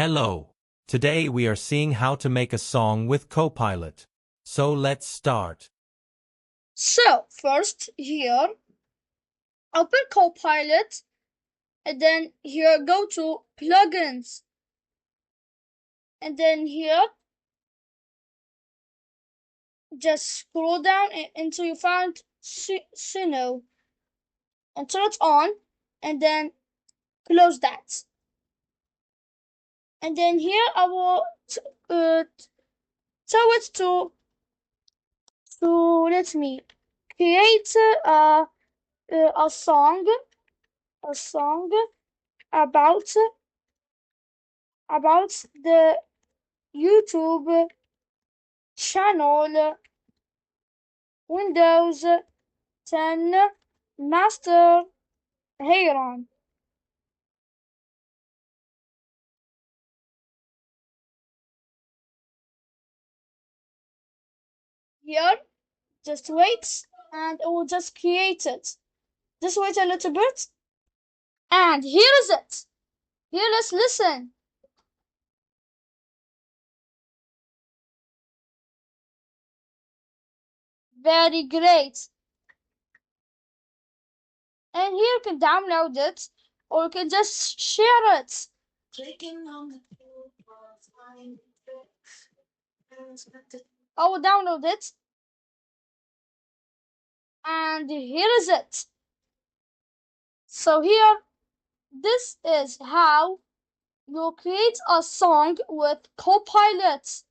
Hello. Today we are seeing how to make a song with Copilot. So let's start. So first here, open Copilot, and then here go to plugins, and then here just scroll down until you find Sino and turn it on, and then close that. And then here I will tell it to let me create a song about the YouTube channel Windows 10 Master Heron. Here, just wait, and it will just create it. Just wait a little bit, and here is it. Here, let's listen. Very great. And here you can download it, or you can just share it. I will download it. And here is it. So here, this is how you create a song with Copilot.